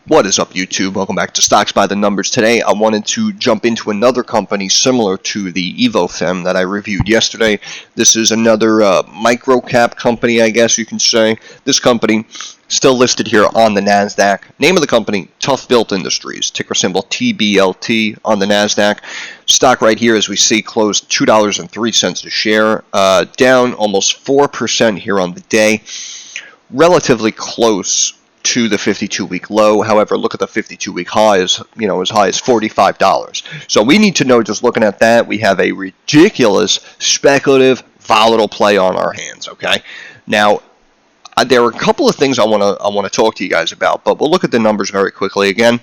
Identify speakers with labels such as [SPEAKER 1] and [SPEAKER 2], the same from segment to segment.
[SPEAKER 1] What is up, YouTube? Welcome back to Stocks by the Numbers. Today I wanted to jump into another company similar to the EvoFem that I reviewed yesterday. This is another micro cap company, I guess you can say. This company still listed here on the NASDAQ. Name of the company, ToughBuilt Industries, ticker symbol TBLT on the NASDAQ. Stock right here, as we see, closed $2.03 a share, down almost 4% here on the day. Relatively close to the 52-week low. However, look at the 52-week high, as high as $45. So we need to know, just looking at that, we have a ridiculous, speculative, volatile play on our hands. Okay, now there are a couple of things I want to talk to you guys about, but we'll look at the numbers very quickly. Again,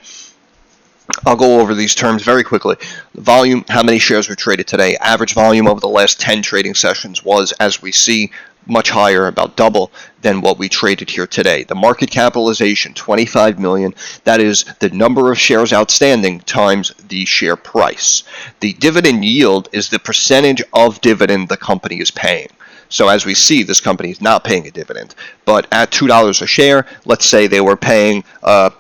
[SPEAKER 1] I'll go over these terms very quickly. The volume, how many shares were traded today? Average volume over the last 10 trading sessions was, as we see, much higher, about double than what we traded here today. The market capitalization, 25 million. That is the number of shares outstanding times the share price. The dividend yield is the percentage of dividend the company is paying. So as we see, this company is not paying a dividend. But at $2 a share, let's say they were paying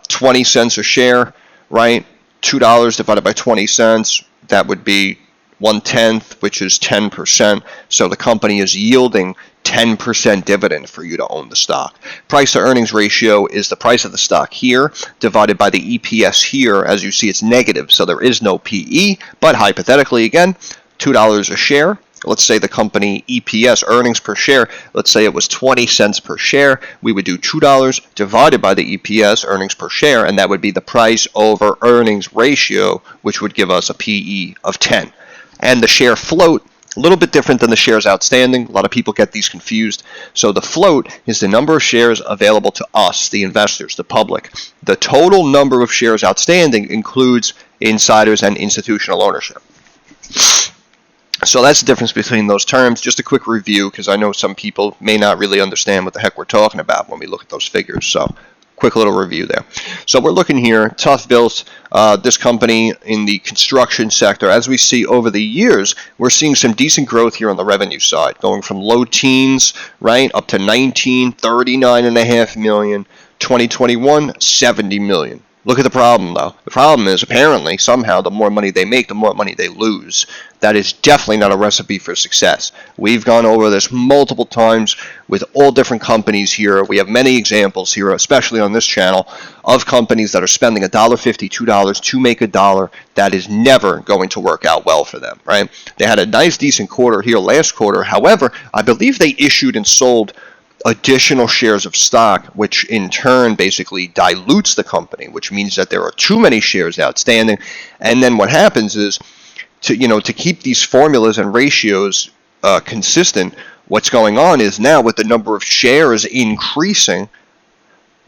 [SPEAKER 1] 20 cents a share, right? $2 divided by 20 cents, that would be 1/10, which is 10%. So the company is yielding 10% dividend for you to own the stock. Price to earnings ratio is the price of the stock here divided by the EPS here. As you see, it's negative, so there is no PE. But hypothetically, again, $2 a share. Let's say the company EPS, earnings per share, let's say it was 20 cents per share. We would do $2 divided by the EPS, earnings per share, and that would be the price over earnings ratio, which would give us a PE of 10. And the share float, a little bit different than the shares outstanding. A lot of people get these confused. So the float is the number of shares available to us, the investors, the public. The total number of shares outstanding includes insiders and institutional ownership. So that's the difference between those terms. Just a quick review, because I know some people may not really understand what the heck we're talking about when we look at those figures. So quick little review there. So we're looking here, ToughBuilt, this company in the construction sector. As we see over the years, we're seeing some decent growth here on the revenue side, going from low teens, right, up to 19, 39.5 million, 2021, 70 million. Look at the problem, though. The problem is, apparently, somehow, the more money they make, the more money they lose. That is definitely not a recipe for success. We've gone over this multiple times with all different companies here. We have many examples here, especially on this channel, of companies that are spending $1.50, $2 to make a dollar. That is never going to work out well for them, right? They had a nice, decent quarter here last quarter. However, I believe they issued and sold additional shares of stock, which in turn basically dilutes the company, which means that there are too many shares outstanding. And then what happens is, to keep these formulas and ratios consistent, what's going on is now with the number of shares increasing,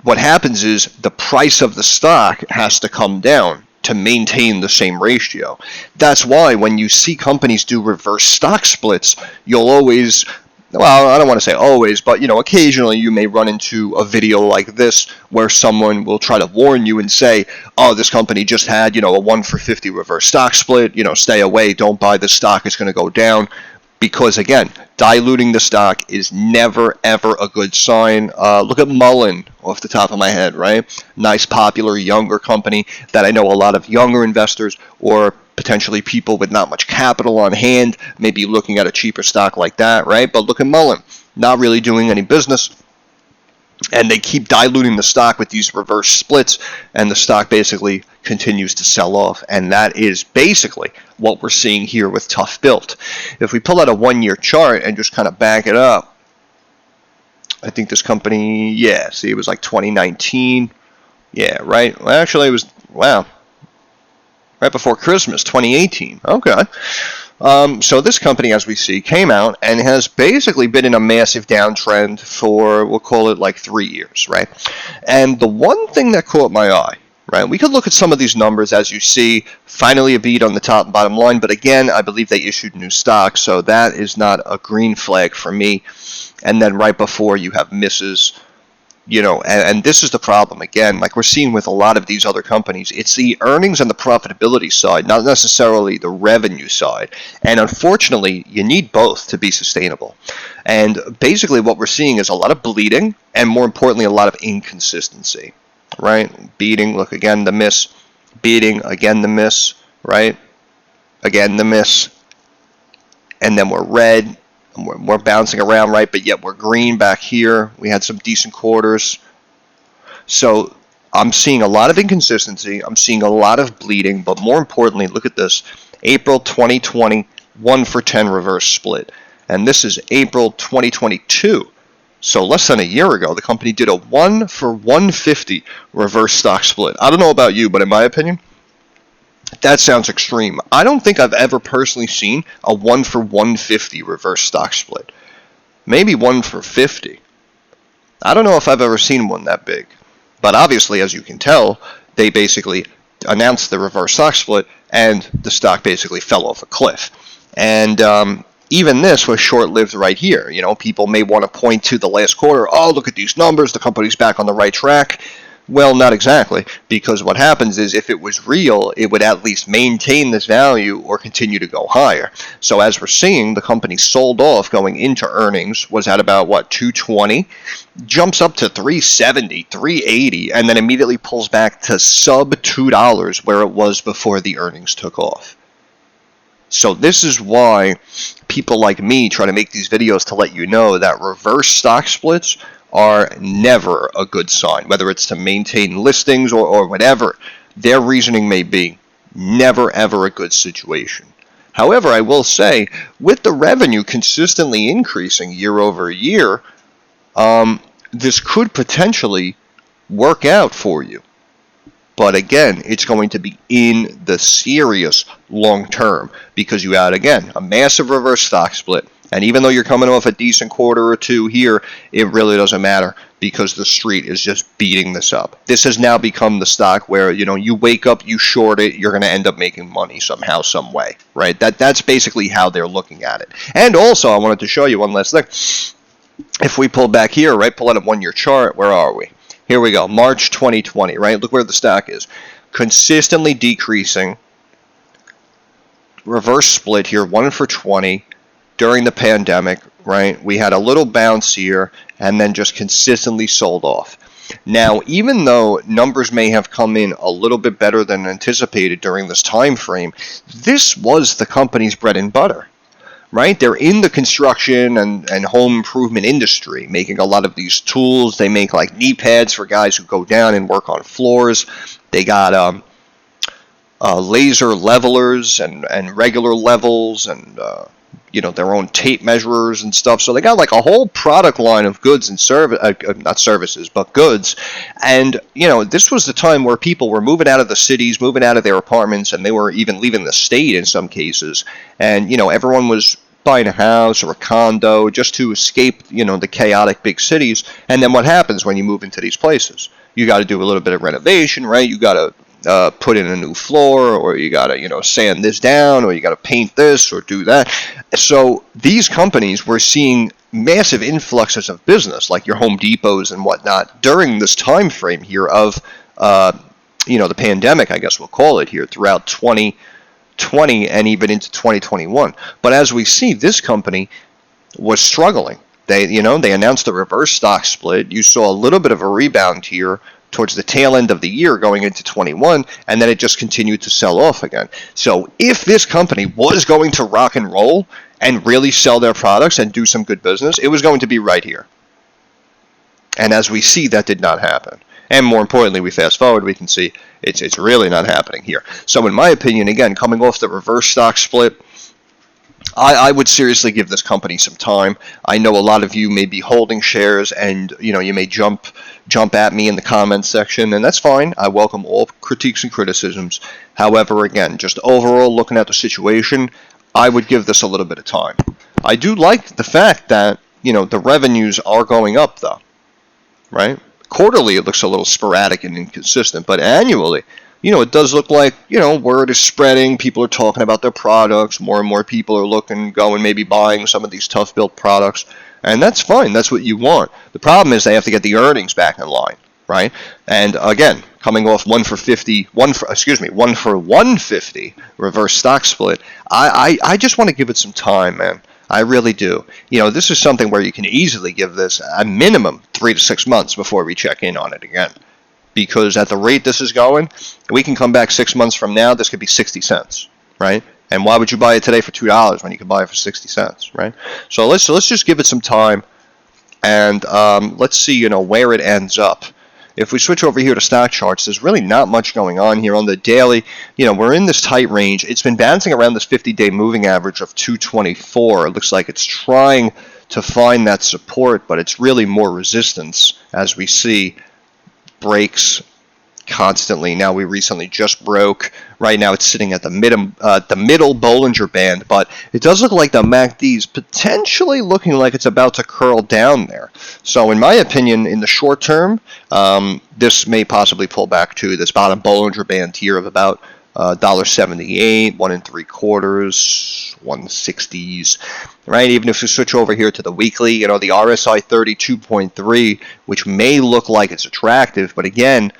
[SPEAKER 1] what happens is the price of the stock has to come down to maintain the same ratio. That's why when you see companies do reverse stock splits, you'll always, well, I don't want to say always, but occasionally you may run into a video like this where someone will try to warn you and say, oh, this company just had, a 1 for 50 reverse stock split, stay away, don't buy this stock, it's going to go down. Because again, diluting the stock is never, ever a good sign. Look at Mullen off the top of my head, right? Nice, popular, younger company that I know a lot of younger investors or potentially people with not much capital on hand may be looking at a cheaper stock like that, right? But look at Mullen, not really doing any business. And they keep diluting the stock with these reverse splits, and the stock basically continues to sell off. And that is basically what we're seeing here with ToughBuilt. If we pull out a one-year chart and just kind of back it up, I think this company, yeah, see, it was like 2019. Yeah, right. Well, actually, it was, wow, right before Christmas, 2018. Okay. So this company, as we see, came out and has basically been in a massive downtrend for, we'll call it like 3 years, right? And the one thing that caught my eye, right, we could look at some of these numbers, as you see, finally a beat on the top and bottom line, but again, I believe they issued new stock, so that is not a green flag for me. And then right before, you have misses. And this is the problem, again, like we're seeing with a lot of these other companies. It's the earnings and the profitability side, not necessarily the revenue side. And unfortunately, you need both to be sustainable. And basically what we're seeing is a lot of bleeding and, more importantly, a lot of inconsistency. right? Beating, look again, the miss, beating, again the miss, right? Again the miss, and then we're red, and we're bouncing around, right? But yet we're green back here. We had some decent quarters. So I'm seeing a lot of inconsistency. I'm seeing a lot of bleeding, but more importantly, look at this. April 2020, 1 for 10 reverse split. And this is April 2022. So less than a year ago, the company did a 1 for 150 reverse stock split. I don't know about you, but in my opinion, that sounds extreme. I don't think I've ever personally seen a 1 for 150 reverse stock split. Maybe 1 for 50. I don't know if I've ever seen one that big. But obviously, as you can tell, they basically announced the reverse stock split, and the stock basically fell off a cliff. And even this was short-lived right here. You know, people may want to point to the last quarter. Oh, look at these numbers. The company's back on the right track. Well, not exactly, because what happens is if it was real, it would at least maintain this value or continue to go higher. So as we're seeing, the company sold off going into earnings, was at about, what, 220, jumps up to 370, 380, and then immediately pulls back to sub $2 where it was before the earnings took off. So this is why people like me try to make these videos to let you know that reverse stock splits are never a good sign, whether it's to maintain listings or whatever their reasoning may be. Never, ever a good situation. However, I will say, with the revenue consistently increasing year over year, this could potentially work out for you. But again, it's going to be in the serious long term because you had, again, a massive reverse stock split. And even though you're coming off a decent quarter or two here, it really doesn't matter because the street is just beating this up. This has now become the stock where, you know, you wake up, you short it, you're going to end up making money somehow, some way, right? That's basically how they're looking at it. And also, I wanted to show you one last thing. If we pull back here, right, pull out a one-year chart, where are we? Here we go, March 2020, right? Look where the stock is. Consistently decreasing. Reverse split here, 1 for 20. During the pandemic, right, we had a little bounce here and then just consistently sold off. Now, even though numbers may have come in a little bit better than anticipated during this time frame, this was the company's bread and butter, right? They're in the construction and home improvement industry, making a lot of these tools. They make like knee pads for guys who go down and work on floors. They got laser levelers and regular levels and you know, their own tape measurers and stuff. So they got like a whole product line of goods and not services, but goods. And, you know, this was the time where people were moving out of the cities, moving out of their apartments, and they were even leaving the state in some cases. And, you know, everyone was buying a house or a condo just to escape, you know, the chaotic big cities. And then what happens when you move into these places? You got to do a little bit of renovation, right? You got to put in a new floor, or you got to, you know, sand this down, or you got to paint this or do that. So these companies were seeing massive influxes of business, like your Home Depots and whatnot, during this time frame here of, you know, the pandemic, I guess we'll call it here, throughout 2020 and even into 2021. But as we see, this company was struggling. They announced a reverse stock split. You saw a little bit of a rebound here towards the tail end of the year going into 21, and then it just continued to sell off again. So if this company was going to rock and roll and really sell their products and do some good business, it was going to be right here. And as we see, that did not happen. And more importantly, we fast forward, we can see it's really not happening here. So in my opinion, again, coming off the reverse stock split, I would seriously give this company some time. I know a lot of you may be holding shares, and you know, you may jump at me in the comments section, and that's fine. I welcome all critiques and criticisms. However, again, just overall looking at the situation, I would give this a little bit of time. I do like the fact that, you know, the revenues are going up though, right? Quarterly, it looks a little sporadic and inconsistent, but annually, you know, it does look like, you know, word is spreading. People are talking about their products. More and more people are looking, going, maybe buying some of these ToughBuilt products. And that's fine. That's what you want. The problem is they have to get the earnings back in line, right? And again, coming off 1 for 150 reverse stock split, I just want to give it some time, man. I really do. You know, this is something where you can easily give this a minimum 3 to 6 months before we check in on it again. because at the rate this is going, we can come back 6 months from now, this could be 60 cents, right? And why would you buy it today for $2 when you could buy it for 60 cents, right? So let's just give it some time, and let's see, where it ends up. If we switch over here to stock charts, there's really not much going on here. On the daily, we're in this tight range. It's been bouncing around this 50-day moving average of 224. It looks like it's trying to find that support, but it's really more resistance, as we see breaks constantly. Now we recently just broke. Right now it's sitting at the middle Bollinger Band, but it does look like the MACD is potentially looking like it's about to curl down there. So in my opinion, in the short term, this may possibly pull back to this bottom Bollinger Band here of about $1.78, 1 3/4, 160s, right? Even if we switch over here to the weekly, the RSI 32.3, which may look like it's attractive, but again,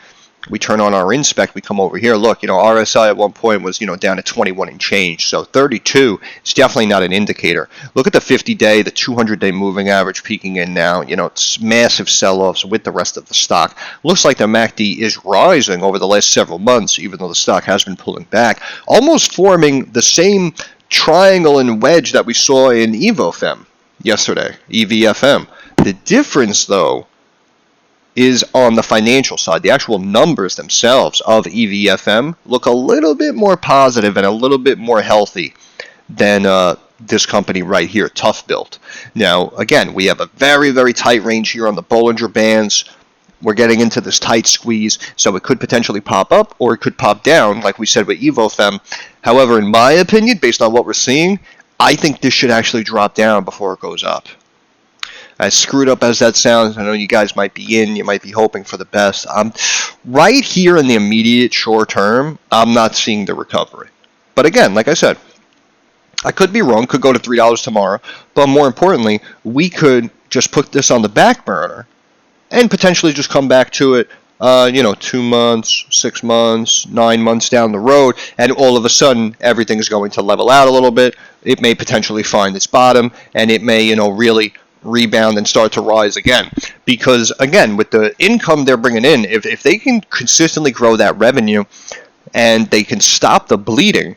[SPEAKER 1] we turn on our inspect, we come over here, look, RSI at one point was, down to 21 and change. So 32 is definitely not an indicator. Look at the 50-day, the 200-day moving average peaking in now. It's massive sell-offs with the rest of the stock. Looks like the MACD is rising over the last several months, even though the stock has been pulling back, almost forming the same triangle and wedge that we saw in EVOFEM yesterday, EVFM. The difference, though, is on the financial side. The actual numbers themselves of EVFM look a little bit more positive and a little bit more healthy than this company right here, ToughBuilt. Now, again, we have a very, very tight range here on the Bollinger Bands. We're getting into this tight squeeze, so it could potentially pop up or it could pop down, like we said with EVOFEM. However, in my opinion, based on what we're seeing, I think this should actually drop down before it goes up. As screwed up as that sounds, I know you guys might be you might be hoping for the best. Right here in the immediate short term, I'm not seeing the recovery. But again, like I said, I could be wrong, could go to $3 tomorrow, but more importantly, we could just put this on the back burner and potentially just come back to it, 2 months, 6 months, 9 months down the road, and all of a sudden, everything's going to level out a little bit. It may potentially find its bottom, and it may, really rebound and start to rise again. Because again, with the income they're bringing in, if they can consistently grow that revenue and they can stop the bleeding,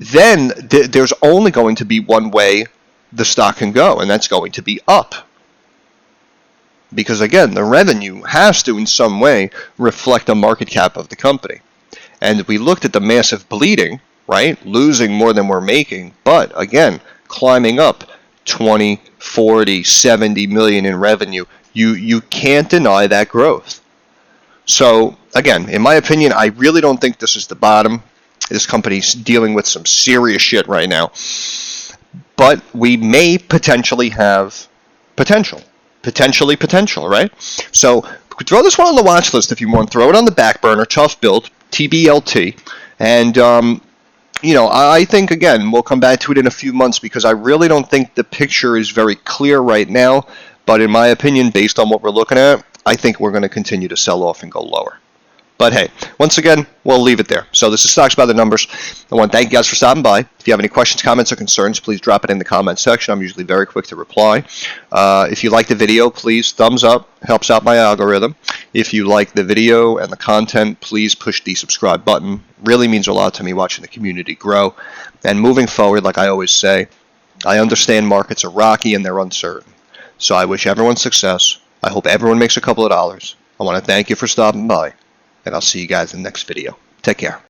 [SPEAKER 1] then there's only going to be one way the stock can go, and that's going to be up. Because again, the revenue has to in some way reflect the market cap of the company. And we looked at the massive bleeding, right? Losing more than we're making, but again, climbing up 20, 40, 70 million in revenue. You can't deny that growth. So again, in my opinion, I really don't think this is the bottom. This company's dealing with some serious shit right now. But we may potentially have potential, right? So throw this one on the watch list if you want. Throw it on the back burner, ToughBuilt, TBLT, and I think, again, we'll come back to it in a few months because I really don't think the picture is very clear right now. But in my opinion, based on what we're looking at, I think we're going to continue to sell off and go lower. But hey, once again, we'll leave it there. So this is Stocks by the Numbers. I want to thank you guys for stopping by. If you have any questions, comments, or concerns, please drop it in the comment section. I'm usually very quick to reply. If you like the video, please thumbs up. Helps out my algorithm. If you like the video and the content, please push the subscribe button. Really means a lot to me watching the community grow. And moving forward, like I always say, I understand markets are rocky and they're uncertain. So I wish everyone success. I hope everyone makes a couple of dollars. I want to thank you for stopping by. And I'll see you guys in the next video. Take care.